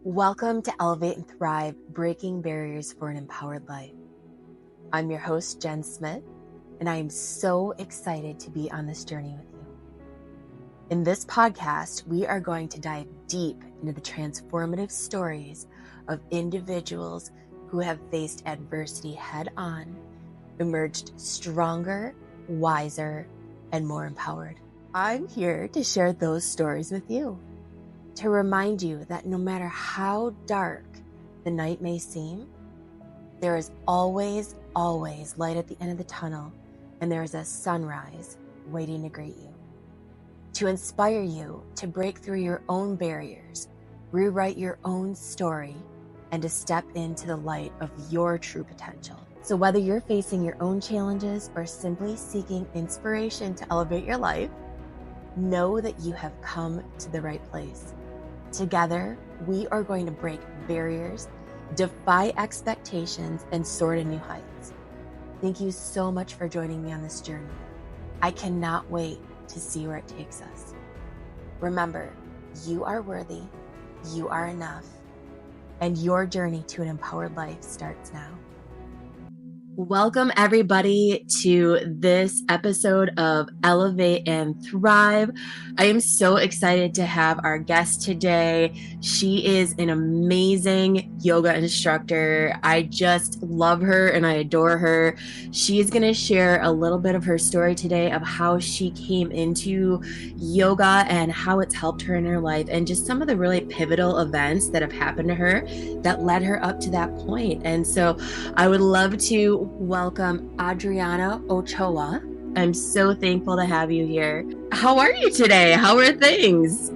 Welcome to Elevate and Thrive, Breaking Barriers for an Empowered Life. I'm your host, Jen Smith, and I am so excited to be on this journey with you. In this podcast, we are going to dive deep into the transformative stories of individuals who have faced adversity head-on, emerged stronger, wiser, and more empowered. I'm here to share those stories with you, to remind you that no matter how dark the night may seem, there is always light at the end of the tunnel, and there is a sunrise waiting to greet you. To inspire you to break through your own barriers, rewrite your own story, and to step into the light of your true potential. So whether you're facing your own challenges or simply seeking inspiration to elevate your life, know that you have come to the right place. Together, we are going to break barriers, defy expectations, and soar to new heights. Thank you so much for joining me on this journey. I cannot wait to see where it takes us. Remember, you are worthy, you are enough, and your journey to an empowered life starts now. Welcome, everybody, to this episode of Elevate and Thrive. I am so excited to have our guest today. She is an amazing yoga instructor. I just love her and I adore her. She is going to share a little bit of her story today of how she came into yoga and how it's helped her in her life, and just some of the really pivotal events that have happened to her that led her up to that point. And so I would love to welcome Adriana Ochoa. I'm so thankful to have you here. How are you today? How are things?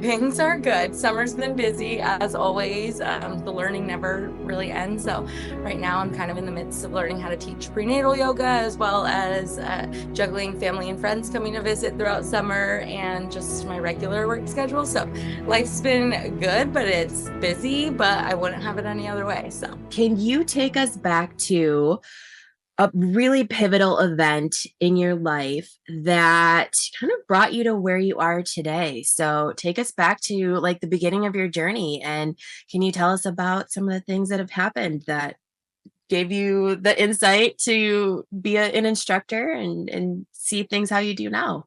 Things are good. Summer's been busy as always. The learning never really ends. So right now I'm kind of in the midst of learning how to teach prenatal yoga, as well as juggling family and friends coming to visit throughout summer and just my regular work schedule. So life's been good, but it's busy, but I wouldn't have it any other way. So can you take us back to a really pivotal event in your life that kind of brought you to where you are today? So take us back to like the beginning of your journey, and can you tell us about some of the things that have happened that gave you the insight to be an instructor and see things how you do now?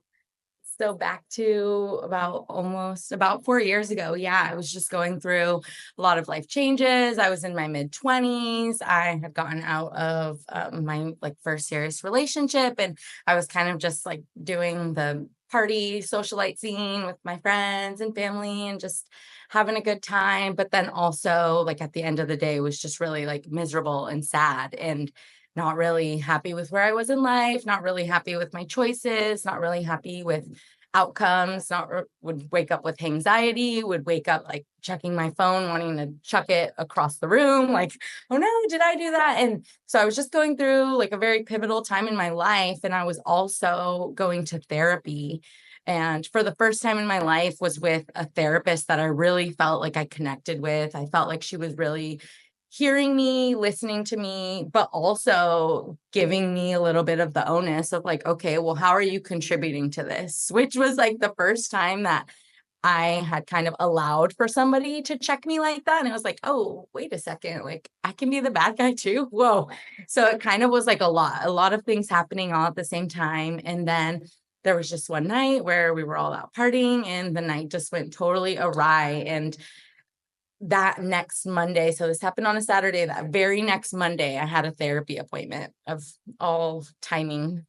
So back to about 4 years ago. Yeah, I was just going through a lot of life changes. I was in my mid-20s. I had gotten out of my first serious relationship, and I was kind of just like doing the party socialite scene with my friends and family and just having a good time. But then also like at the end of the day was just really like miserable and sad and not really happy with where I was in life, not really happy with my choices, not really happy with outcomes, would wake up with anxiety, would wake up like checking my phone, wanting to chuck it across the room, like, oh no, did I do that? And so I was just going through like a very pivotal time in my life. And I was also going to therapy. And for the first time in my life was with a therapist that I really felt like I connected with. I felt like she was really hearing me, listening to me, but also giving me a little bit of the onus of like, okay, well, how are you contributing to this? Which was like the first time that I had kind of allowed for somebody to check me like that. And it was like, oh, wait a second, like I can be the bad guy too. Whoa. So it kind of was like a lot of things happening all at the same time. And then there was just one night where we were all out partying and the night just went totally awry. And that next Monday, so this happened on a Saturday, that very next Monday, I had a therapy appointment of all timing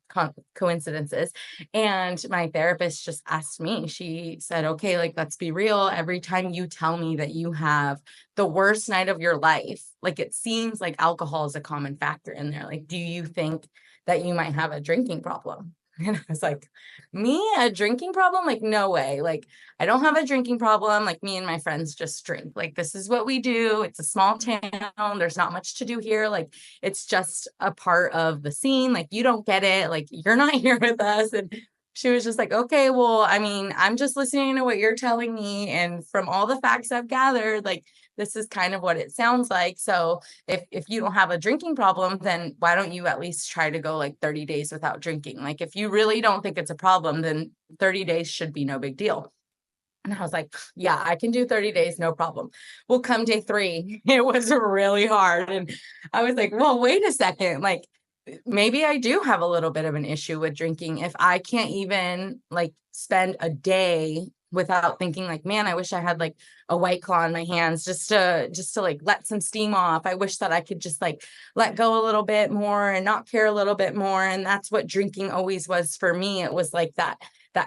coincidences. And my therapist just asked me, she said, okay, like, let's be real. Every time you tell me that you have the worst night of your life, like it seems like alcohol is a common factor in there. Like, do you think that you might have a drinking problem? And I was like, me, a drinking problem? Like, no way. Like, I don't have a drinking problem. Like, me and my friends just drink. Like, this is what we do. It's a small town. There's not much to do here. Like, it's just a part of the scene. Like, you don't get it. Like, you're not here with us. And she was just like, okay, well, I mean, I'm just listening to what you're telling me. And from all the facts I've gathered, like, this is kind of what it sounds like. So if you don't have a drinking problem, then why don't you at least try to go like 30 days without drinking? Like, if you really don't think it's a problem, then 30 days should be no big deal. And I was like, yeah, I can do 30 days, no problem. Well, come day 3, it was really hard. And I was like, well, wait a second. Like, maybe I do have a little bit of an issue with drinking if I can't even like spend a day without thinking like, man, I wish I had like a White Claw in my hands just to like let some steam off. I wish that I could just like let go a little bit more and not care a little bit more. And that's what drinking always was for me. It was like that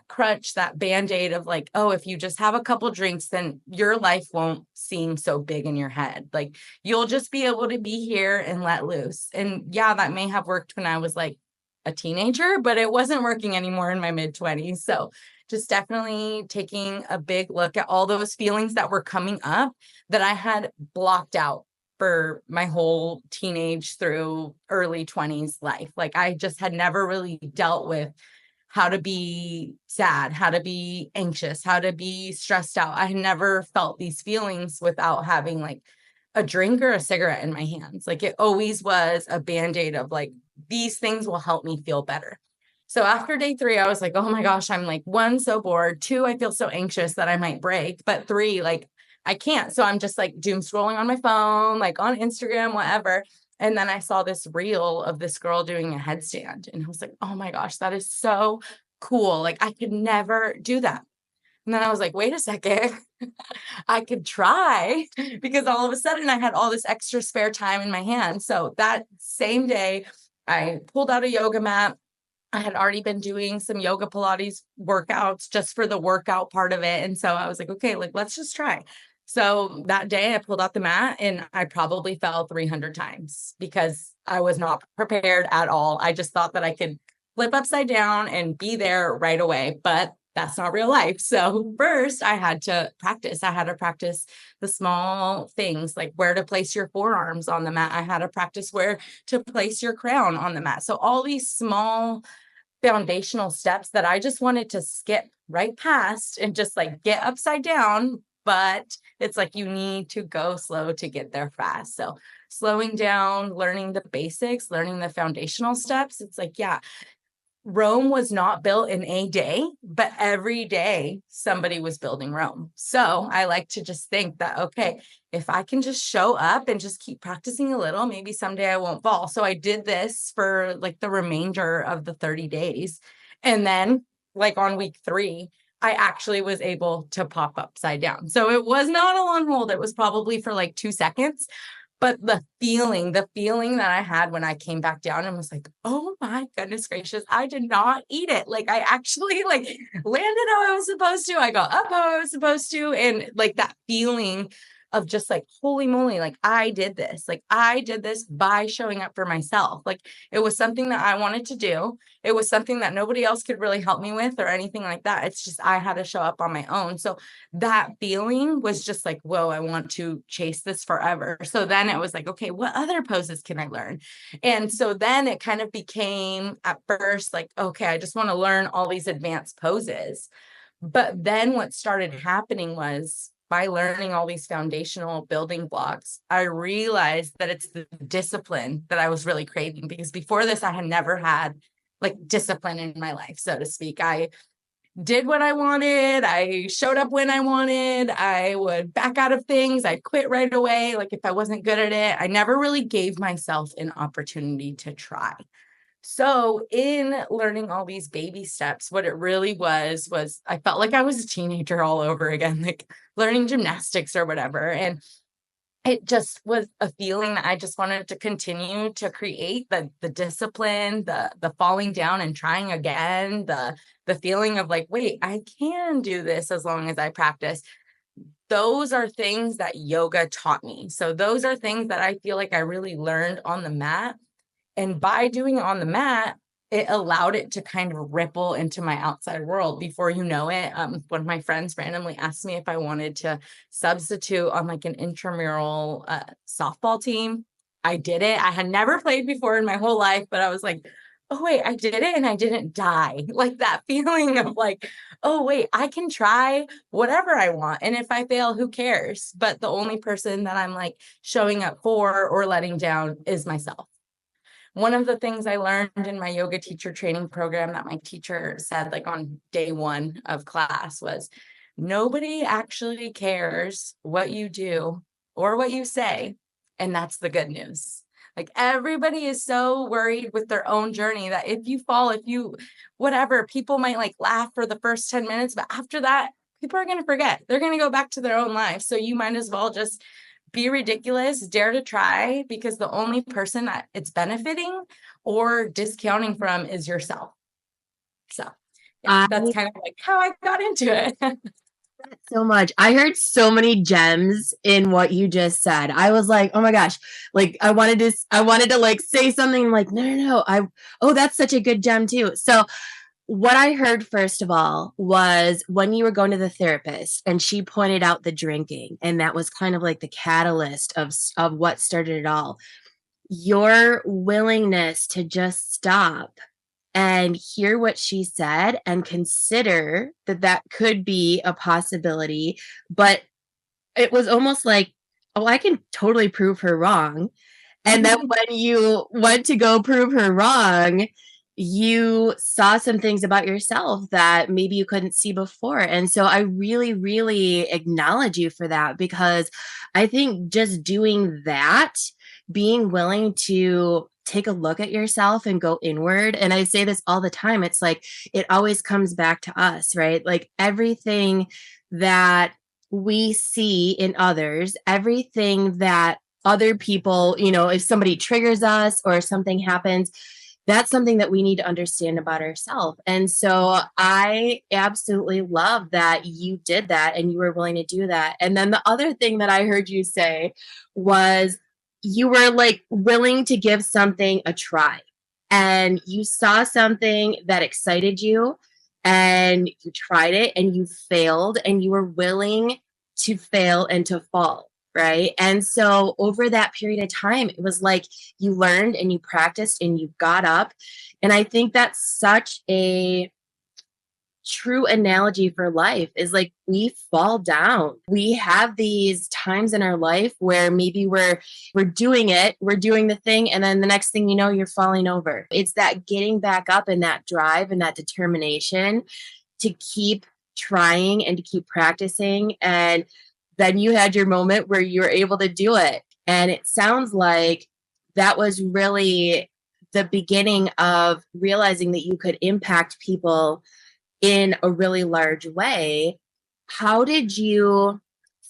crutch, that band-aid of like, oh, if you just have a couple drinks, then your life won't seem so big in your head. Like you'll just be able to be here and let loose. And yeah, that may have worked when I was like a teenager, but it wasn't working anymore in my mid-20s. So just definitely taking a big look at all those feelings that were coming up that I had blocked out for my whole teenage through early 20s life. Like I just had never really dealt with how to be sad, how to be anxious, how to be stressed out. I never felt these feelings without having like a drink or a cigarette in my hands. Like it always was a band-aid of like, these things will help me feel better. So after day 3, I was like, oh my gosh, I'm like 1, so bored. 2, I feel so anxious that I might break. But 3, like I can't. So I'm just like doom scrolling on my phone, like on Instagram, whatever. And then I saw this reel of this girl doing a headstand. And I was like, oh my gosh, that is so cool. Like I could never do that. And then I was like, wait a second, I could try because all of a sudden I had all this extra spare time in my hand. So that same day, I pulled out a yoga mat. I had already been doing some yoga Pilates workouts just for the workout part of it. And so I was like, okay, like, let's just try. So that day I pulled out the mat and I probably fell 300 times because I was not prepared at all. I just thought that I could flip upside down and be there right away, but that's not real life. So first I had to practice. I had to practice the small things like where to place your forearms on the mat. I had to practice where to place your crown on the mat. So all these small foundational steps that I just wanted to skip right past and just like get upside down. But it's like you need to go slow to get there fast. So slowing down, learning the basics, learning the foundational steps. It's like, yeah, Rome was not built in a day, but every day somebody was building Rome. So I like to just think that, okay, if I can just show up and just keep practicing a little, maybe someday I won't fall. So I did this for like the remainder of the 30 days. And then like on week 3, I actually was able to pop upside down. So it was not a long hold. It was probably for like 2 seconds. But the feeling that I had when I came back down and was like, oh my goodness gracious, I did not eat it. Like I actually like landed how I was supposed to. I got up how I was supposed to. And like that feeling of just like, holy moly, like I did this. Like I did this by showing up for myself. Like it was something that I wanted to do. It was something that nobody else could really help me with or anything like that. It's just I had to show up on my own. So that feeling was just like, whoa, I want to chase this forever. So then it was like, okay, what other poses can I learn? And so then it kind of became at first like, okay, I just want to learn all these advanced poses. But then what started happening was by learning all these foundational building blocks, I realized that it's the discipline that I was really craving because before this, I had never had like discipline in my life, so to speak. I did what I wanted. I showed up when I wanted. I would back out of things. I'd quit right away. Like if I wasn't good at it, I never really gave myself an opportunity to try. So in learning all these baby steps, what it really was I felt like I was a teenager all over again, like learning gymnastics or whatever. And it just was a feeling that I just wanted to continue to create the discipline, the falling down and trying again, the feeling of like, wait, I can do this as long as I practice. Those are things that yoga taught me. So those are things that I feel like I really learned on the mat. And by doing it on the mat, it allowed it to kind of ripple into my outside world. Before you know it, one of my friends randomly asked me if I wanted to substitute on like an intramural softball team. I did it. I had never played before in my whole life, but I was like, oh, wait, I did it and I didn't die. Like that feeling of like, oh, wait, I can try whatever I want. And if I fail, who cares? But the only person that I'm like showing up for or letting down is myself. One of the things I learned in my yoga teacher training program that my teacher said like on day 1 of class was nobody actually cares what you do or what you say. And that's the good news. Like everybody is so worried with their own journey that if you fall, if you, whatever, people might like laugh for the first 10 minutes, but after that, people are going to forget. They're going to go back to their own life. So you might as well just be ridiculous, dare to try, because the only person that it's benefiting or discounting from is yourself. So yeah, I that's kind of like how I got into it. so much. I heard so many gems in what you just said. I was like, oh my gosh, like I wanted to like say something like, no. Oh, that's such a good gem too. So what I heard first of all was when you were going to the therapist and she pointed out the drinking, and that was kind of like the catalyst of what started it all. Your willingness to just stop and hear what she said and consider that that could be a possibility. But it was almost like, oh, I can totally prove her wrong. And then when you went to go prove her wrong, you saw some things about yourself that maybe you couldn't see before. And so I really, really acknowledge you for that, because I think just doing that, being willing to take a look at yourself and go inward. And I say this all the time. It's like, it always comes back to us, right? Like everything that we see in others, everything that other people, if somebody triggers us or something happens, that's something that we need to understand about ourselves. And so I absolutely love that you did that and you were willing to do that. And then the other thing that I heard you say was you were like willing to give something a try, and you saw something that excited you and you tried it and you failed, and you were willing to fail and to fall. Right. And so over that period of time, it was like you learned and you practiced and you got up. And I think that's such a true analogy for life, is like we fall down. We have these times in our life where maybe we're doing it, we're doing the thing, and then the next thing you know, you're falling over. It's that getting back up and that drive and that determination to keep trying and to keep practicing. And then you had your moment where you were able to do it. And it sounds like that was really the beginning of realizing that you could impact people in a really large way. How did you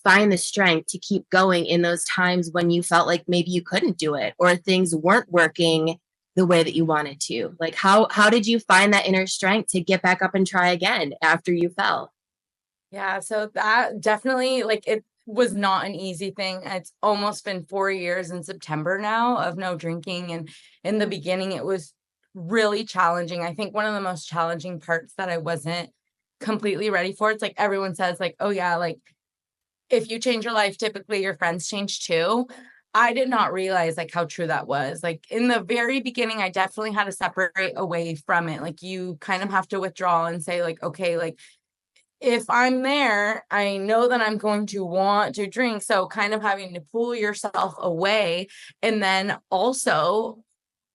find the strength to keep going in those times when you felt like maybe you couldn't do it or things weren't working the way that you wanted to? Like how did you find that inner strength to get back up and try again after you fell? Yeah, so that definitely, like, it was not an easy thing. It's almost been 4 years in September now of no drinking, and in the beginning, it was really challenging. I think one of the most challenging parts that I wasn't completely ready for, it's like everyone says, like, "Oh, yeah, like, if you change your life, typically your friends change too." I did not realize, like, how true that was. Like, in the very beginning, I definitely had to separate away from it. Like, you kind of have to withdraw and say, like, "Okay, like, if I'm there, I know that I'm going to want to drink." So kind of having to pull yourself away. And then also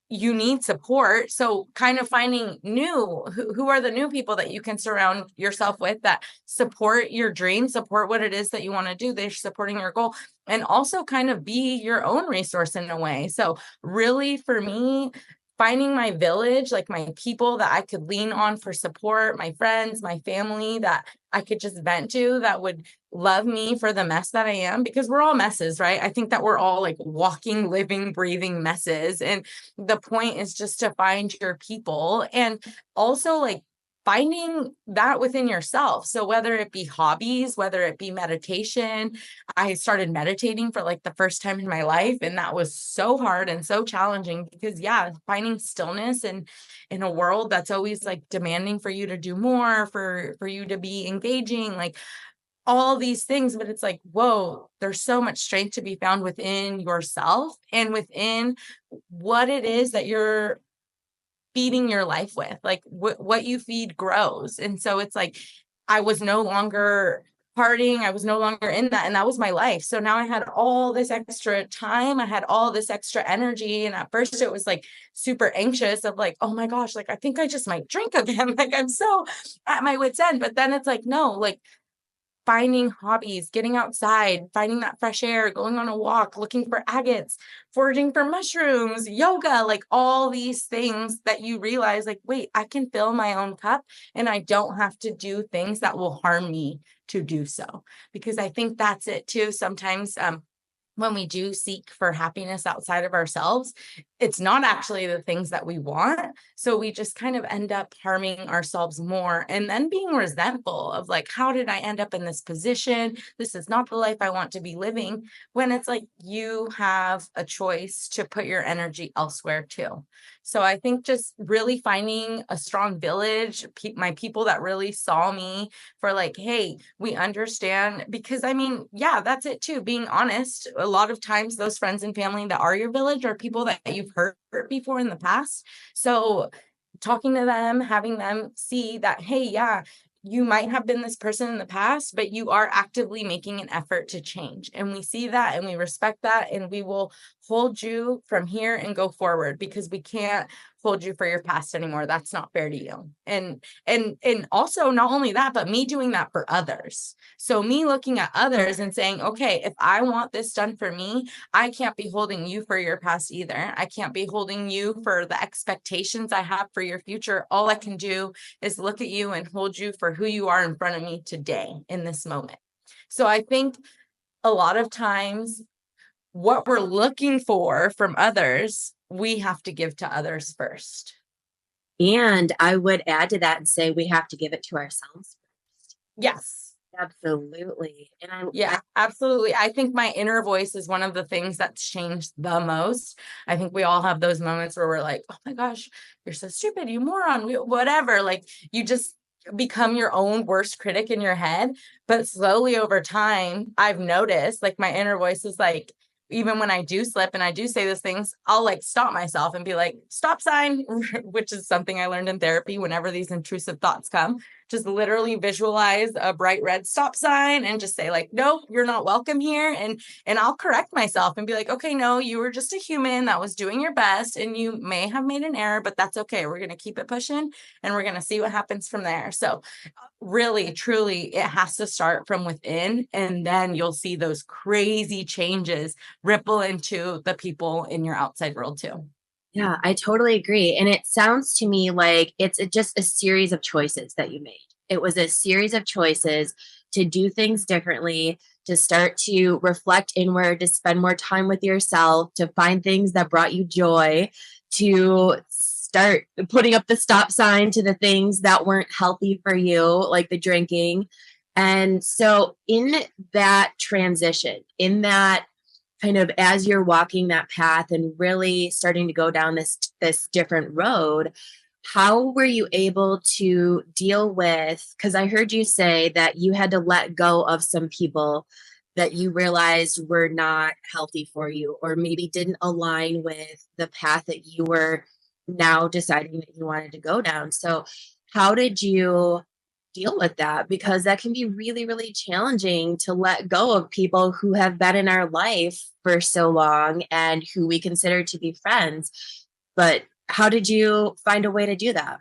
you need support. So kind of finding who are the new people that you can surround yourself with that support your dream, support what it is that you want to do. They're supporting your goal, and also kind of be your own resource in a way. So really for me, finding my village, like my people that I could lean on for support, my friends, my family that I could just vent to, that would love me for the mess that I am, because we're all messes, right? I think that we're all like walking, living, breathing messes. And the point is just to find your people, and also like finding that within yourself. So whether it be hobbies, whether it be meditation, I started meditating for like the first time in my life. And that was so hard and so challenging because yeah, finding stillness and in a world that's always like demanding for you to do more, for you to be engaging, like all these things. But it's like, whoa, there's so much strength to be found within yourself and within what it is that you're feeding your life with. Like what you feed grows. And so it's like I was no longer partying, I was no longer in that, and that was my life. So now I had all this extra time, I had all this extra energy, and at first it was like super anxious of like, oh my gosh, like I think I just might drink again. Like I'm so at my wits end. But then it's like, no, like finding hobbies, getting outside, finding that fresh air, going on a walk, looking for agates, foraging for mushrooms, yoga, like all these things that you realize, like, wait, I can fill my own cup and I don't have to do things that will harm me to do so. Because I think that's it too. Sometimes, when we do seek for happiness outside of ourselves, it's not actually the things that we want. So we just kind of end up harming ourselves more and then being resentful of like, how did I end up in this position? This is not the life I want to be living. When it's like you have a choice to put your energy elsewhere too. So I think just really finding a strong village, my people that really saw me for like, hey, we understand. Because I mean, yeah, that's it too. Being honest, a lot of times those friends and family that are your village are people that you've hurt before in the past. So talking to them, having them see that, hey, yeah, you might have been this person in the past, but you are actively making an effort to change. And we see that and we respect that. And we will hold you from here and go forward, because we can't hold you for your past anymore. That's not fair to you. And also not only that, but me doing that for others. So me looking at others and saying, okay, if I want this done for me, I can't be holding you for your past either. I can't be holding you for the expectations I have for your future. All I can do is look at you and hold you for who you are in front of me today in this moment. So I think a lot of times what we're looking for from others, we have to give to others first. And I would add to that and say we have to give it to ourselves first. Yes. Absolutely. Yeah, absolutely. I think my inner voice is one of the things that's changed the most. I think we all have those moments where we're like, oh my gosh, you're so stupid, you moron, whatever. Like you just become your own worst critic in your head. But slowly over time, I've noticed like my inner voice is like, even when I do slip and I do say those things, I'll like stop myself and be like, stop sign, which is something I learned in therapy. Whenever these intrusive thoughts come, just literally visualize a bright red stop sign and just say like, nope, you're not welcome here. And I'll correct myself and be like, okay, no, you were just a human that was doing your best and you may have made an error, but that's okay. We're going to keep it pushing and we're going to see what happens from there. So really, truly, it has to start from within, and then you'll see those crazy changes ripple into the people in your outside world too. Yeah, I totally agree. And it sounds to me like it's just a series of choices that you made. It was a series of choices to do things differently, to start to reflect inward, to spend more time with yourself, to find things that brought you joy, to start putting up the stop sign to the things that weren't healthy for you, like the drinking. And so, in that transition, in that kind of as you're walking that path and really starting to go down this different road, how were you able to deal with, because I heard you say that you had to let go of some people that you realized were not healthy for you or maybe didn't align with the path that you were now deciding that you wanted to go down. So how did you deal with that? Because that can be really, really challenging to let go of people who have been in our life for so long and who we consider to be friends. But how did you find a way to do that?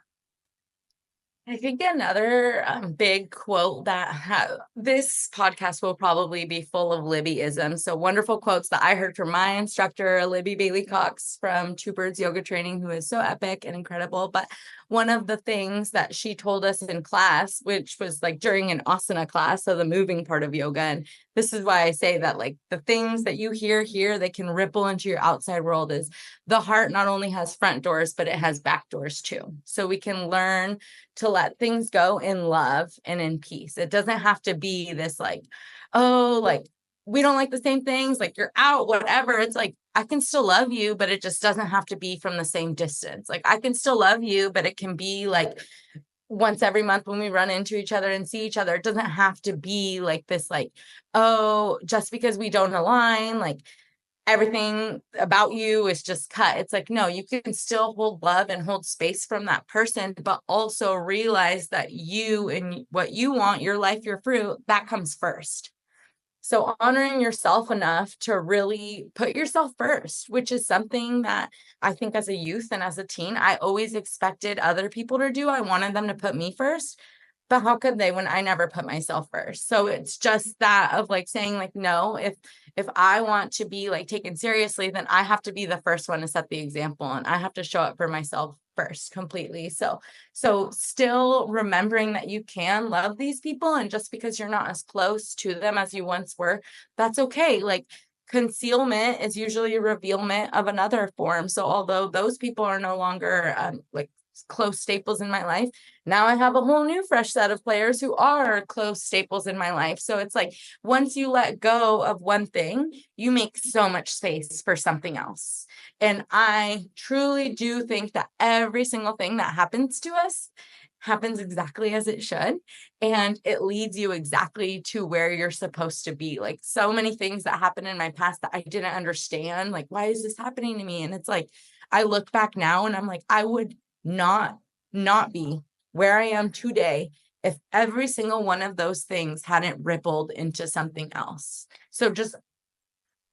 I think another big quote that this podcast will probably be full of Libbyism. So wonderful quotes that I heard from my instructor, Libby Bailey Cox from Two Birds Yoga Training, who is so epic and incredible. But one of the things that she told us in class, which was like during an asana class, so the moving part of yoga. And this is why I say that like the things that you hear here, they can ripple into your outside world, is the heart not only has front doors, but it has back doors too. So we can learn to let things go in love and in peace. It doesn't have to be this like, oh, like we don't like the same things, like you're out, whatever. It's like, I can still love you, but it just doesn't have to be from the same distance. Like I can still love you, but it can be like once every month when we run into each other and see each other. It doesn't have to be like this, like, oh, just because we don't align, like everything about you is just cut. It's like, no, you can still hold love and hold space from that person, but also realize that you and what you want, your life, your fruit, that comes first. So honoring yourself enough to really put yourself first, which is something that I think as a youth and as a teen, I always expected other people to do. I wanted them to put me first. but how could they when I never put myself first? So it's just that of like saying like, no, if I want to be like taken seriously, then I have to be the first one to set the example, and I have to show up for myself first completely. So still remembering that you can love these people, and just because you're not as close to them as you once were, that's okay. Like concealment is usually a revealment of another form. So although those people are no longer like close staples in my life, now I have a whole new fresh set of players who are close staples in my life. So it's like once you let go of one thing, you make so much space for something else. And I truly do think that every single thing that happens to us happens exactly as it should. And it leads you exactly to where you're supposed to be. Like so many things that happened in my past that I didn't understand. Like, why is this happening to me? And it's like, I look back now and I'm like, I would not be where I am today if every single one of those things hadn't rippled into something else. So just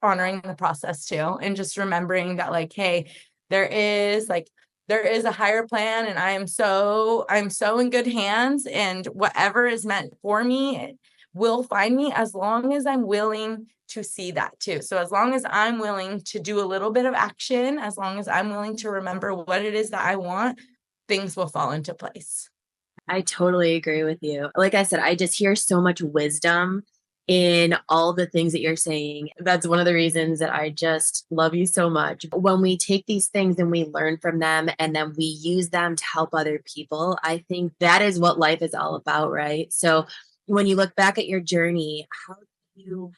honoring the process too, and just remembering that like, hey, there is a higher plan, and I'm so in good hands, and whatever is meant for me will find me, as long as I'm willing to see that too. So as long as I'm willing to do a little bit of action, as long as I'm willing to remember what it is that I want, things will fall into place. I totally agree with you. Like I said, I just hear so much wisdom in all the things that you're saying. That's one of the reasons that I just love you so much. When we take these things and we learn from them and then we use them to help other people, I think that is what life is all about, right? So when you look back at your journey, how do you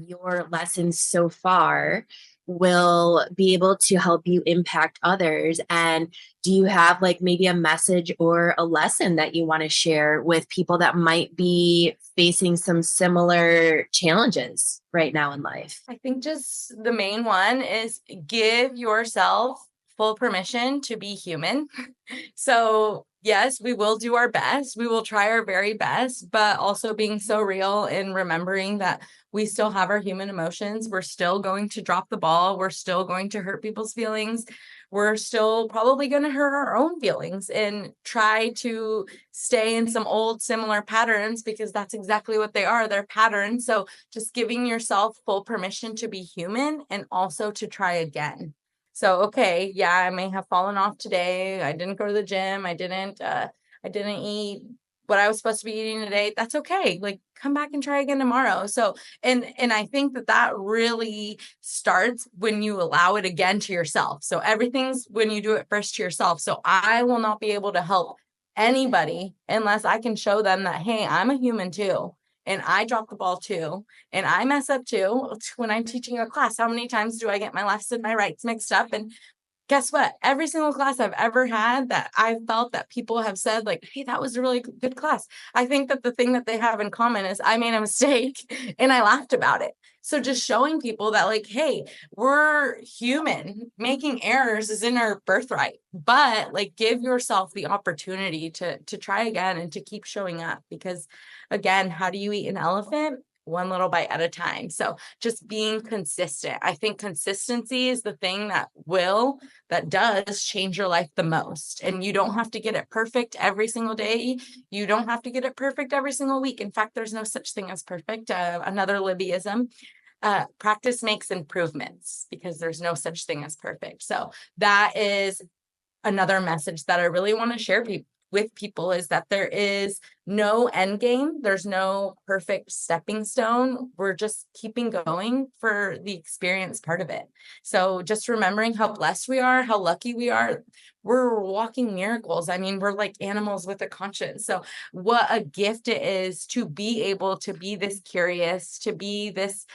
your lessons so far will be able to help you impact others? And do you have like maybe a message or a lesson that you want to share with people that might be facing some similar challenges right now in life? I think just the main one is give yourself full permission to be human. So, yes, we will do our best. We will try our very best, but also being so real and remembering that we still have our human emotions. We're still going to drop the ball. We're still going to hurt people's feelings. We're still probably going to hurt our own feelings and try to stay in some old similar patterns, because that's exactly what they are. They're patterns. So just giving yourself full permission to be human and also to try again. So, okay, yeah, I may have fallen off today. I didn't go to the gym. I didn't eat what I was supposed to be eating today. That's okay. Like come back and try again tomorrow. So, and I think that really starts when you allow it again to yourself. So everything's when you do it first to yourself. So I will not be able to help anybody unless I can show them that, hey, I'm a human too. And I drop the ball too. And I mess up too. When I'm teaching a class, how many times do I get my lefts and my rights mixed up? And guess what? Every single class I've ever had that I felt that people have said like, hey, that was a really good class. I think that the thing that they have in common is I made a mistake and I laughed about it. So just showing people that like, hey, we're human. Making errors is in our birthright, but like give yourself the opportunity to try again and to keep showing up, because again, how do you eat an elephant? One little bite at a time. So just being consistent. I think consistency is the thing that does change your life the most. And you don't have to get it perfect every single day. You don't have to get it perfect every single week. In fact, there's no such thing as perfect. Another Libbyism. Practice makes improvements, because there's no such thing as perfect. So that is another message that I really want to share with people, is that there is no end game. There's no perfect stepping stone. We're just keeping going for the experience part of it. So just remembering how blessed we are, how lucky we are. We're walking miracles. I mean, we're like animals with a conscience. So what a gift it is to be able to be this curious, to be this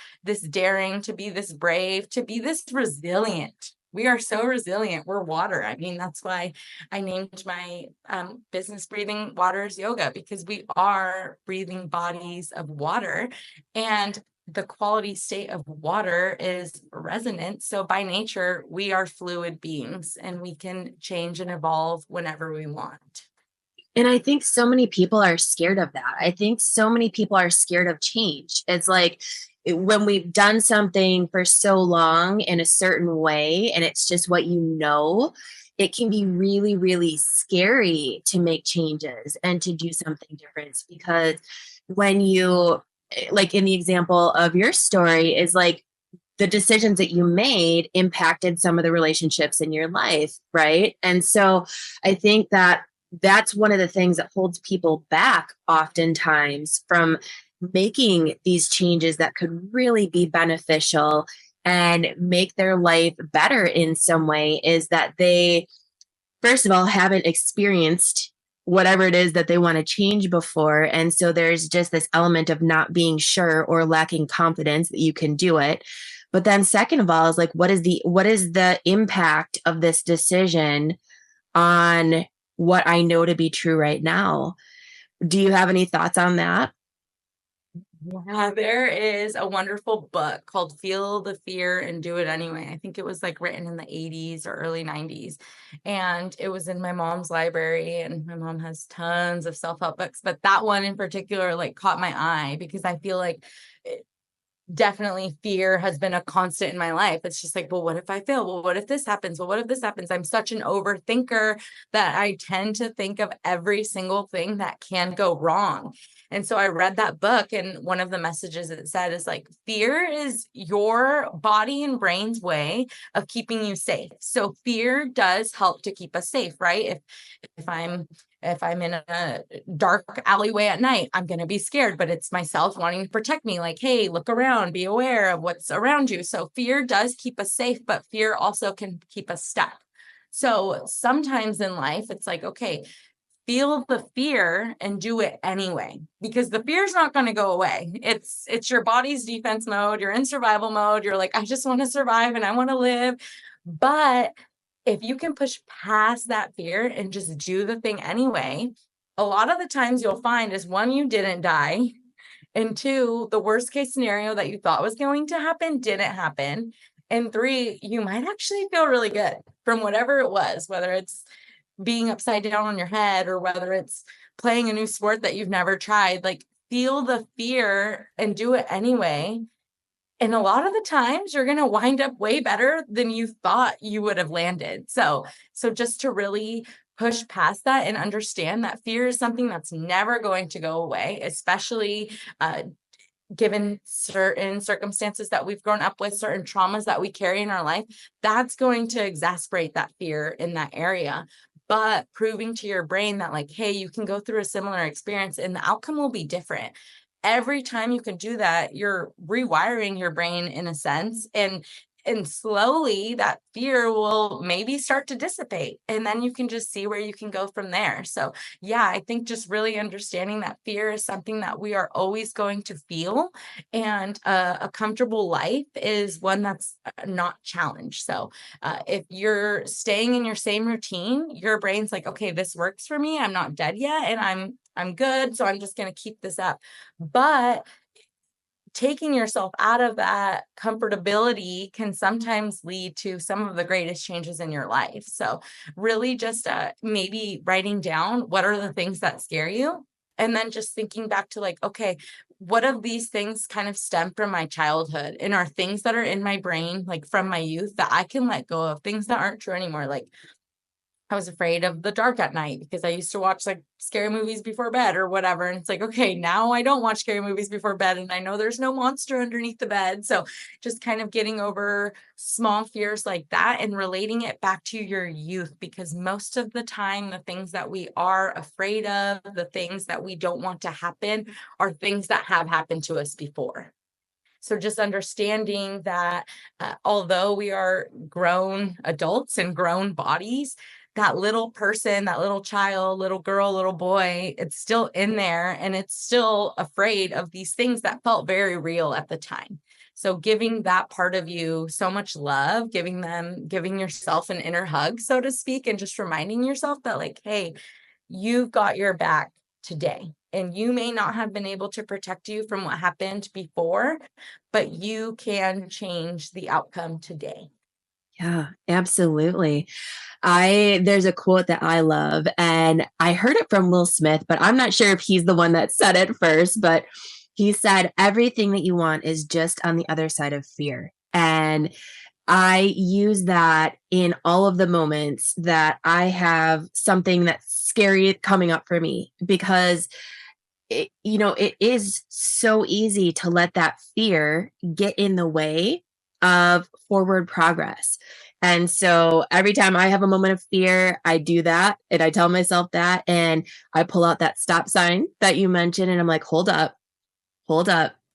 daring, to be this brave, to be this resilient. We are so resilient. We're water. I mean, that's why I named my business Breathing Waters Yoga, because we are breathing bodies of water, and the quality state of water is resonant. So by nature, we are fluid beings, and we can change and evolve whenever we want. And I think so many people are scared of that. I think so many people are scared of change. It's like, when we've done something for so long in a certain way and it's just what you know, it can be really, really scary to make changes and to do something different because when you, like in the example of your story, is like the decisions that you made impacted some of the relationships in your life, right? And so I think that that's one of the things that holds people back oftentimes from making these changes that could really be beneficial and make their life better in some way is that they, first of all, haven't experienced whatever it is that they want to change before. And so there's just this element of not being sure or lacking confidence that you can do it. But then second of all is like, what is the impact of this decision on what I know to be true right now? Do you have any thoughts on that? Yeah, there is a wonderful book called Feel the Fear and Do It Anyway. I think it was like written in the 80s or early 90s. And it was in my mom's library, and my mom has tons of self-help books, but that one in particular like caught my eye because I feel like definitely fear has been a constant in my life. It's just like, well, what if I fail? Well, what if this happens? Well, what if this happens? I'm such an overthinker that I tend to think of every single thing that can go wrong. And so I read that book, and one of the messages it said is like, fear is your body and brain's way of keeping you safe. So fear does help to keep us safe, right? If I'm if I'm in a dark alleyway at night, I'm going to be scared, but it's myself wanting to protect me. Like, hey, look around, be aware of what's around you. So fear does keep us safe, but fear also can keep us stuck. So sometimes in life, it's like, okay, feel the fear and do it anyway, because the fear is not going to go away. It's your body's defense mode. You're in survival mode. You're like, I just want to survive and I want to live. But if you can push past that fear and just do the thing anyway, a lot of the times you'll find is one, you didn't die, and two, the worst case scenario that you thought was going to happen didn't happen. And three, you might actually feel really good from whatever it was, whether it's being upside down on your head or whether it's playing a new sport that you've never tried. Like, feel the fear and do it anyway. And a lot of the times you're going to wind up way better than you thought you would have landed. So just to really push past that and understand that fear is something that's never going to go away, especially given certain circumstances that we've grown up with, certain traumas that we carry in our life, that's going to exacerbate that fear in that area. But proving to your brain that, like, hey, you can go through a similar experience and the outcome will be different. Every time you can do that, you're rewiring your brain in a sense. And slowly that fear will maybe start to dissipate. And then you can just see where you can go from there. So yeah, I think just really understanding that fear is something that we are always going to feel. And a comfortable life is one that's not challenged. So if you're staying in your same routine, your brain's like, okay, this works for me. I'm not dead yet. And I'm good. So I'm just going to keep this up. But taking yourself out of that comfortability can sometimes lead to some of the greatest changes in your life. So really just maybe writing down what are the things that scare you, and then just thinking back to like, okay, what of these things kind of stem from my childhood and are things that are in my brain, like from my youth, that I can let go of, things that aren't true anymore. Like, I was afraid of the dark at night because I used to watch like scary movies before bed or whatever. And it's like, okay, now I don't watch scary movies before bed and I know there's no monster underneath the bed. So just kind of getting over small fears like that and relating it back to your youth, because most of the time, the things that we are afraid of, the things that we don't want to happen are things that have happened to us before. So just understanding that although we are grown adults and grown bodies, that little person, that little child, little girl, little boy, it's still in there and it's still afraid of these things that felt very real at the time. So giving that part of you so much love, giving yourself an inner hug, so to speak, and just reminding yourself that like, hey, you've got your back today. And you may not have been able to protect you from what happened before, but you can change the outcome today. Yeah, absolutely. There's a quote that I love, and I heard it from Will Smith, but I'm not sure if he's the one that said it first. But He said, everything that you want is just on the other side of fear. And I use that in all of the moments that I have something that's scary coming up for me, because it is so easy to let that fear get in the way of forward progress. And so every time I have a moment of fear, I do that and I tell myself that, and I pull out that stop sign that you mentioned, and I'm like, hold up.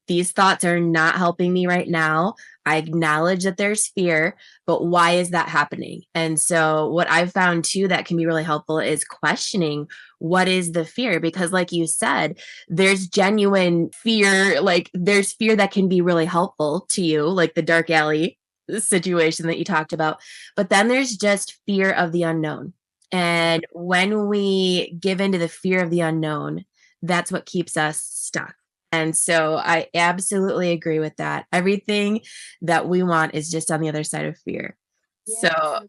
These thoughts are not helping me right now. I acknowledge that there's fear, but why is that happening? And so, what I've found too that can be really helpful is questioning what is the fear? Because, like you said, there's genuine fear, like there's fear that can be really helpful to you, like the dark alley situation that you talked about. But then there's just fear of the unknown. And when we give into the fear of the unknown, that's what keeps us stuck. And so I absolutely agree with that. Everything that we want is just on the other side of fear. So, Yes.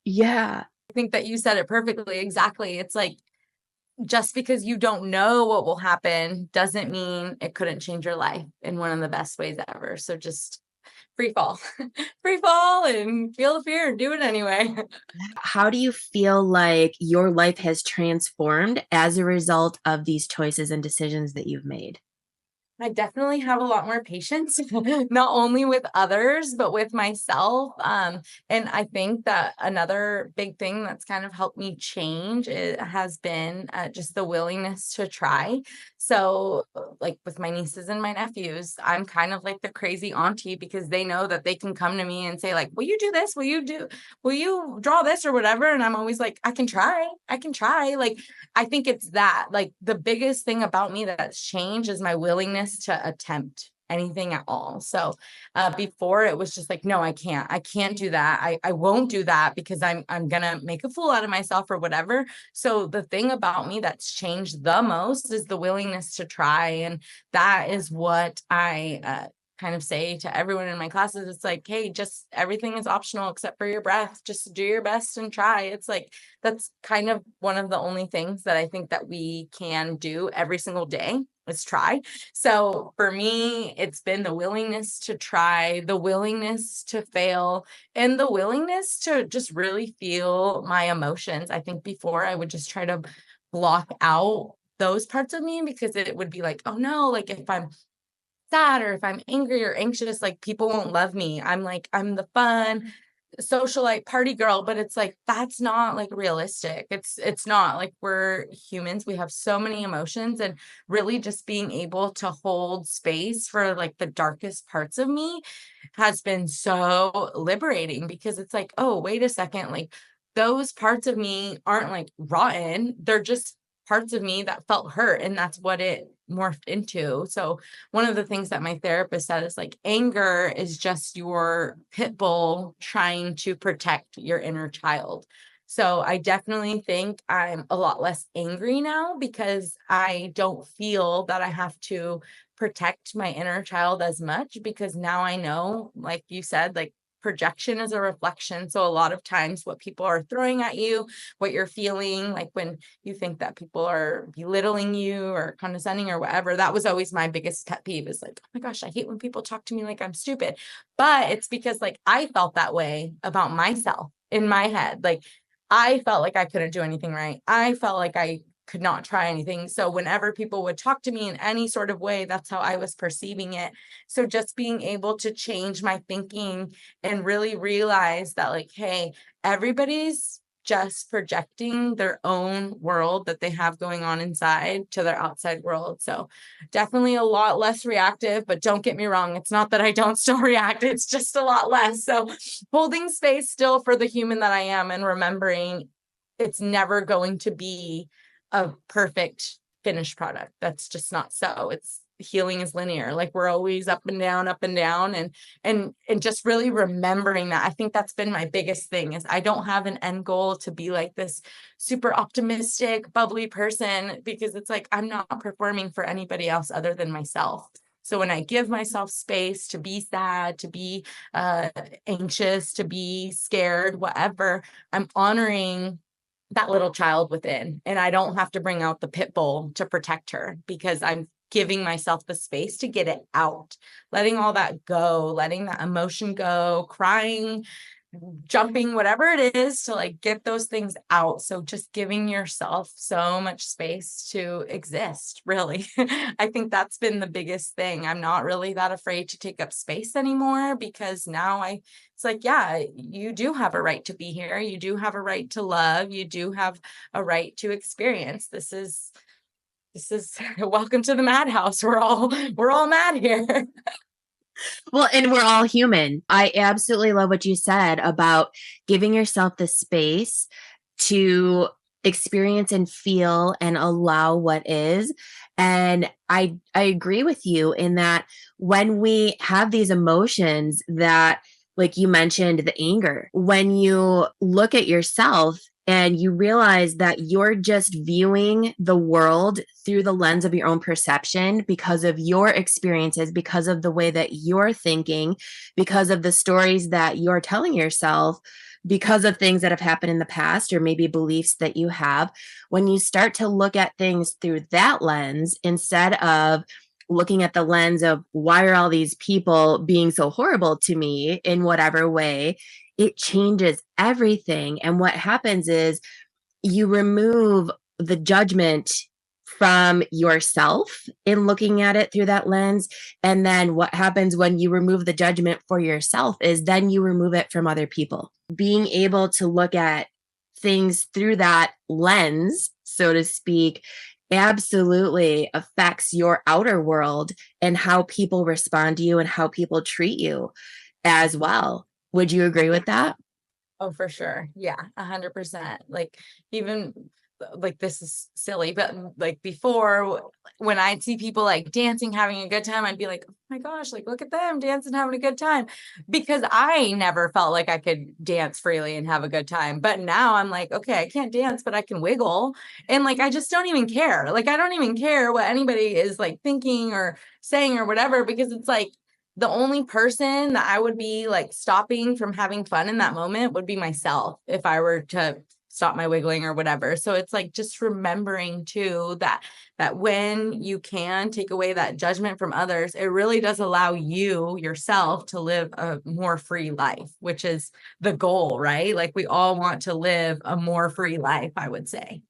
yeah. I think that you said it perfectly. Exactly. It's like, just because you don't know what will happen doesn't mean it couldn't change your life in one of the best ways ever. So just free fall, free fall and feel the fear and do it anyway. How do you feel like your life has transformed as a result of these choices and decisions that you've made? I definitely have a lot more patience, not only with others, but with myself. And I think that another big thing that's kind of helped me change has been just the willingness to try. So, like with my nieces and my nephews, I'm kind of like the crazy auntie because they know that they can come to me and say, like, will you do this? Will you draw this or whatever? And I'm always like, I can try. I can try. Like, I think it's that, like, the biggest thing about me that's changed is my willingness to attempt anything at all. So before it was just like, no, I can't do that. I won't do that because I'm gonna make a fool out of myself or whatever. So the thing about me that's changed the most is the willingness to try. And that is what I kind of say to everyone in my classes. It's like, hey, just everything is optional except for your breath. Just do your best and try. It's like, that's kind of one of the only things that I think that we can do every single day is try. So for me, it's been the willingness to try, the willingness to fail, and the willingness to just really feel my emotions. I think before I would just try to block out those parts of me because it would be like, oh no, like if I'm sad or if I'm angry or anxious, like people won't love me. I'm the fun socialite party girl, but it's like that's not like realistic. It's not. Like, we're humans, we have so many emotions, and really just being able to hold space for like the darkest parts of me has been so liberating because it's like, oh, wait a second, like those parts of me aren't like rotten, they're just parts of me that felt hurt, and that's what it morphed into. So one of the things that my therapist said is like, anger is just your pit bull trying to protect your inner child. So I definitely think I'm a lot less angry now because I don't feel that I have to protect my inner child as much, because now I know, like you said, like projection is a reflection. So a lot of times what people are throwing at you, what you're feeling, like when you think that people are belittling you or condescending or whatever, that was always my biggest pet peeve, is like, oh my gosh, I hate when people talk to me like I'm stupid. But it's because like I felt that way about myself in my head. Like I felt like I couldn't do anything right. I felt like I could not try anything. So whenever people would talk to me in any sort of way, that's how I was perceiving it. So just being able to change my thinking and really realize that, like, hey, everybody's just projecting their own world that they have going on inside to their outside world. So definitely a lot less reactive, but don't get me wrong, it's not that I don't still react, it's just a lot less. So holding space still for the human that I am, and remembering it's never going to be a perfect finished product. That's just not so. It's healing is linear. Like we're always up and down, and just really remembering that. I think that's been my biggest thing, is I don't have an end goal to be like this super optimistic, bubbly person, because it's like I'm not performing for anybody else other than myself. So when I give myself space to be sad, to be anxious, to be scared, whatever, I'm honoring that little child within, and I don't have to bring out the pit bull to protect her because I'm giving myself the space to get it out, letting all that go, letting that emotion go, crying, jumping, whatever it is, to like get those things out. So just giving yourself so much space to exist, really. I think that's been the biggest thing. I'm not really that afraid to take up space anymore, because now it's like, yeah, you do have a right to be here. You do have a right to love. You do have a right to experience. This is welcome to the madhouse. We're all mad here. Well, and we're all human. I absolutely love what you said about giving yourself the space to experience and feel and allow what is. And I agree with you in that when we have these emotions that, like you mentioned, the anger, when you look at yourself and you realize that you're just viewing the world through the lens of your own perception because of your experiences, because of the way that you're thinking, because of the stories that you're telling yourself, because of things that have happened in the past, or maybe beliefs that you have. When you start to look at things through that lens instead of looking at the lens of why are all these people being so horrible to me in whatever way, it changes everything. And what happens is you remove the judgment from yourself in looking at it through that lens. And then what happens when you remove the judgment for yourself is then you remove it from other people. Being able to look at things through that lens, so to speak, absolutely affects your outer world and how people respond to you and how people treat you as well. Would you agree with that? Oh, for sure. Yeah, 100%. Like, even like, this is silly, but like before, when I'd see people like dancing, having a good time, I'd be like, oh my gosh, like, look at them dancing, having a good time. Because I never felt like I could dance freely and have a good time. But now I'm like, okay, I can't dance, but I can wiggle. And like, I just don't even care. Like, I don't even care what anybody is like thinking or saying or whatever, because it's like, the only person that I would be like stopping from having fun in that moment would be myself if I were to stop my wiggling or whatever. So it's like just remembering too that when you can take away that judgment from others, it really does allow you yourself to live a more free life, which is the goal, right? Like, we all want to live a more free life, I would say.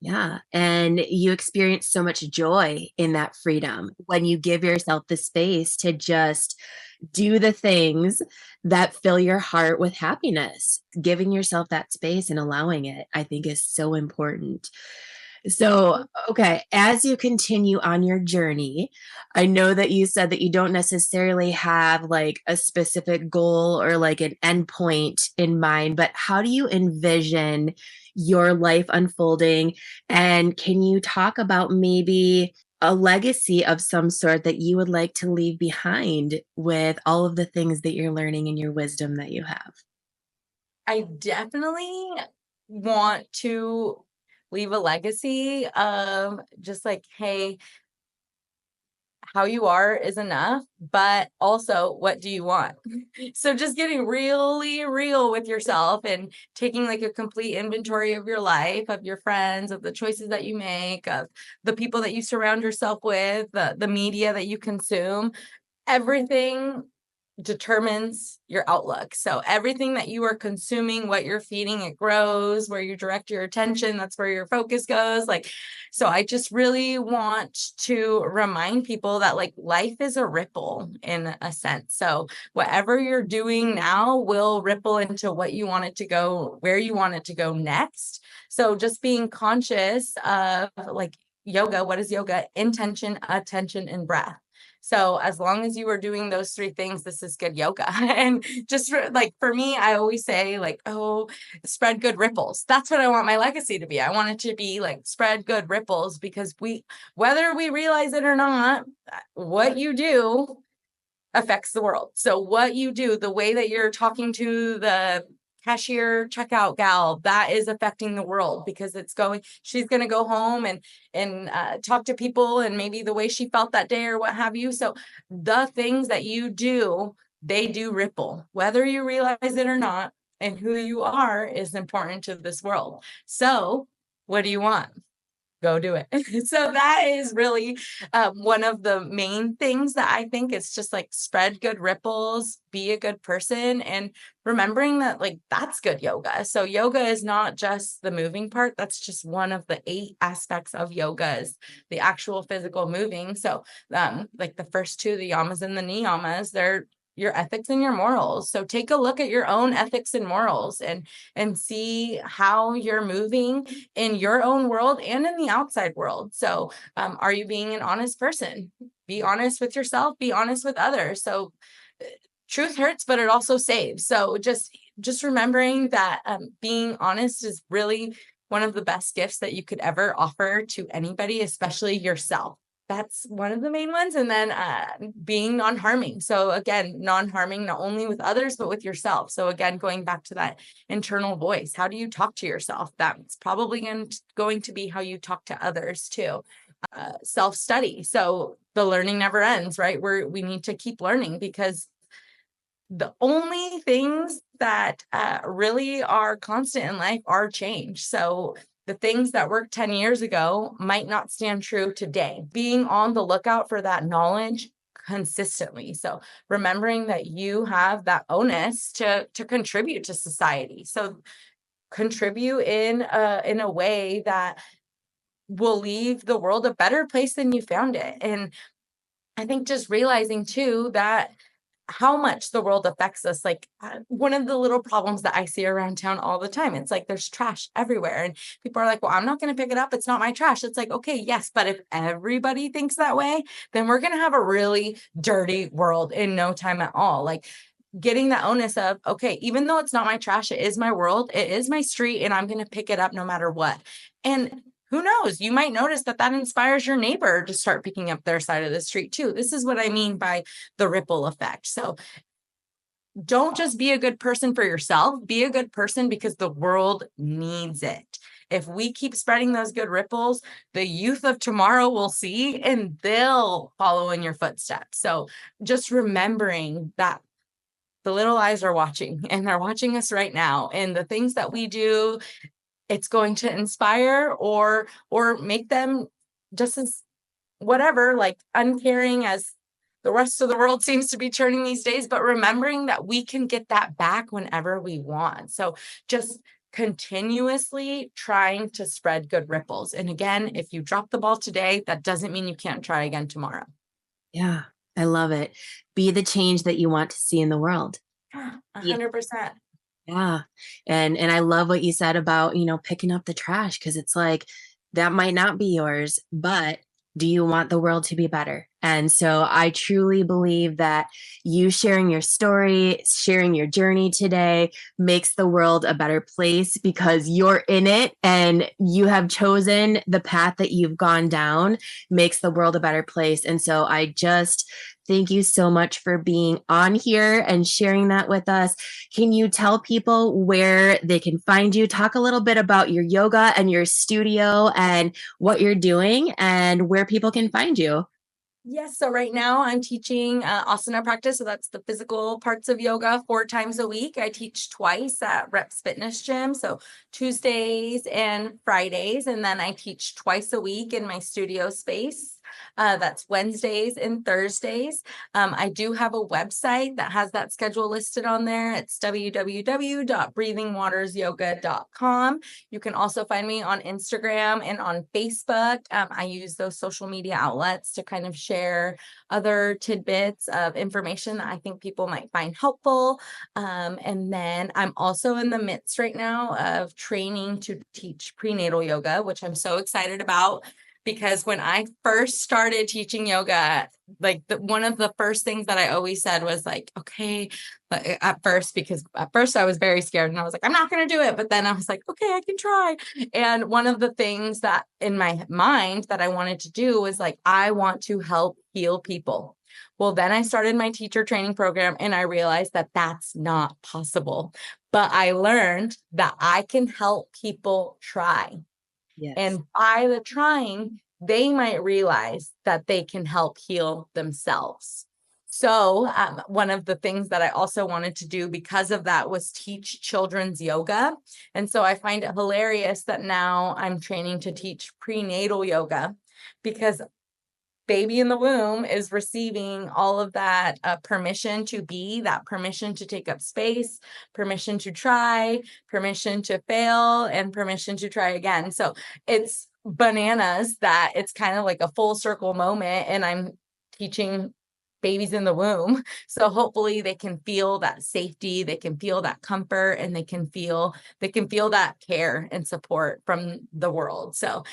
Yeah. And you experience so much joy in that freedom when you give yourself the space to just do the things that fill your heart with happiness. Giving yourself that space and allowing it, I think, is so important. So, okay, as you continue on your journey, I know that you said that you don't necessarily have like a specific goal or like an endpoint in mind, but how do you envision your life unfolding? And can you talk about maybe a legacy of some sort that you would like to leave behind with all of the things that you're learning and your wisdom that you have? I definitely want to leave a legacy of just like, hey, how you are is enough, but also, what do you want? So just getting really real with yourself and taking like a complete inventory of your life, of your friends, of the choices that you make, of the people that you surround yourself with, the media that you consume. Everything determines your outlook. So everything that you are consuming, what you're feeding, it grows. Where you direct your attention, that's where your focus goes. Like, so I just really want to remind people that like life is a ripple in a sense. So whatever you're doing now will ripple into what you want it to go, where you want it to go next. So just being conscious of like yoga. What is yoga? Intention, attention, and breath. So as long as you are doing those three things, this is good yoga. And just like for me, I always say like, oh, spread good ripples. That's what I want my legacy to be. I want it to be like spread good ripples, because whether we realize it or not, what you do affects the world. So what you do, the way that you're talking to the cashier checkout gal, that is affecting the world, because she's going to go home and talk to people, and maybe the way she felt that day or what have you. So the things that you do, they do ripple, whether you realize it or not. And who you are is important to this world. So what do you want? go do it. So that is really one of the main things that I think is just like spread good ripples, be a good person, and remembering that like that's good yoga. So yoga is not just the moving part. That's just one of the 8 aspects of yoga is the actual physical moving. So like the first 2, the yamas and the niyamas, they're your ethics and your morals. So take a look at your own ethics and morals and see how you're moving in your own world and in the outside world. So are you being an honest person? Be honest with yourself, be honest with others. So truth hurts, but it also saves. So just remembering that being honest is really one of the best gifts that you could ever offer to anybody, especially yourself. That's one of the main ones. And then being non-harming. So again, non-harming, not only with others, but with yourself. So again, going back to that internal voice, how do you talk to yourself? That's probably going to be how you talk to others too. Self-study. So the learning never ends, right? We need to keep learning, because the only things that really are constant in life are change. So the things that worked 10 years ago might not stand true today. Being on the lookout for that knowledge consistently. So remembering that you have that onus to contribute to society. So contribute in a way that will leave the world a better place than you found it. And I think just realizing too that how much the world affects us. Like one of the little problems that I see around town all the time, it's like there's trash everywhere and people are like, well, I'm not going to pick it up. It's not my trash. It's like, okay, yes. But if everybody thinks that way, then we're going to have a really dirty world in no time at all. Like getting that onus of, okay, even though it's not my trash, it is my world, it is my street, and I'm going to pick it up no matter what. And who knows, you might notice that inspires your neighbor to start picking up their side of the street too. This is what I mean by the ripple effect. So don't just be a good person for yourself, be a good person because the world needs it. If we keep spreading those good ripples, the youth of tomorrow will see and they'll follow in your footsteps. So just remembering that the little eyes are watching, and they're watching us right now. And the things that we do, it's going to inspire or make them just as whatever, like uncaring as the rest of the world seems to be turning these days, but remembering that we can get that back whenever we want. So just continuously trying to spread good ripples. And again, if you drop the ball today, that doesn't mean you can't try again tomorrow. Yeah, I love it. Be the change that you want to see in the world. 100%. Yeah. And I love what you said about, picking up the trash, because it's like that might not be yours, but do you want the world to be better? And so I truly believe that you sharing your story, sharing your journey today makes the world a better place because you're in it and you have chosen the path that you've gone down, makes the world a better place. And so I just thank you so much for being on here and sharing that with us. Can you tell people where they can find you? Talk a little bit about your yoga and your studio and what you're doing and where people can find you. Yes. So right now I'm teaching asana practice. So that's the physical parts of yoga 4 times a week. I teach twice at Reps Fitness Gym. So Tuesdays and Fridays. And then I teach twice a week in my studio space. That's Wednesdays and Thursdays. I do have a website that has that schedule listed on there. It's www.breathingwatersyoga.com. You can also find me on Instagram and on Facebook. I use those social media outlets to kind of share other tidbits of information that I think people might find helpful. And then I'm also in the midst right now of training to teach prenatal yoga, which I'm so excited about. Because when I first started teaching yoga, like one of the first things that I always said was like, okay, but at first I was very scared and I was like, I'm not going to do it. But then I was like, okay, I can try. And one of the things that in my mind that I wanted to do was like, I want to help heal people. Well, then I started my teacher training program and I realized that that's not possible. But I learned that I can help people try. Yes. And by the trying, they might realize that they can help heal themselves. So, one of the things that I also wanted to do because of that was teach children's yoga. And so I find it hilarious that now I'm training to teach prenatal yoga because baby in the womb is receiving all of that permission to be, that permission to take up space, permission to try, permission to fail, and permission to try again. So it's bananas that it's kind of like a full circle moment, and I'm teaching babies in the womb. So hopefully they can feel that safety, they can feel that comfort, and they can feel that care and support from the world. So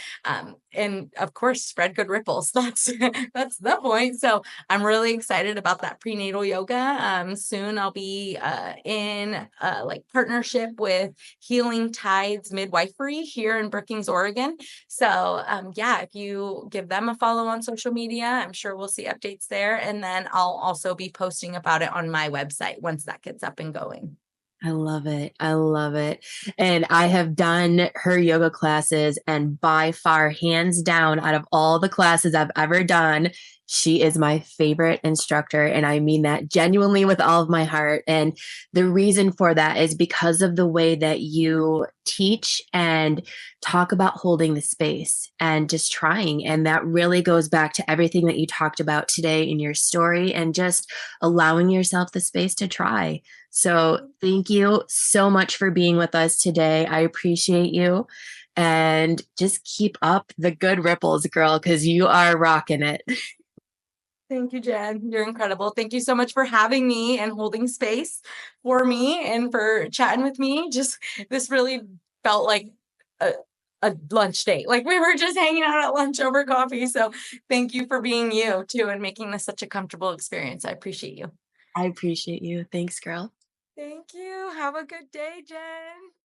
and of course spread good ripples. That's the point. So I'm really excited about that prenatal yoga. Soon I'll be in like partnership with Healing Tides Midwifery here in Brookings, Oregon. So yeah, if you give them a follow on social media, I'm sure we'll see updates there. And then I'll also be posting about it on my website once that gets up and going. I love it. I love it. And I have done her yoga classes, and by far, hands down, out of all the classes I've ever done, she is my favorite instructor. And I mean that genuinely with all of my heart. And the reason for that is because of the way that you teach and talk about holding the space and just trying. And that really goes back to everything that you talked about today in your story and just allowing yourself the space to try. So thank you so much for being with us today. I appreciate you. And just keep up the good ripples, girl, because you are rocking it. Thank you, Jen. You're incredible. Thank you so much for having me and holding space for me and for chatting with me. Just this really felt like a, a lunch date. Like we were just hanging out at lunch over coffee. So thank you for being you too and making this such a comfortable experience. I appreciate you. I appreciate you. Thanks, girl. Thank you. Have a good day, Jen.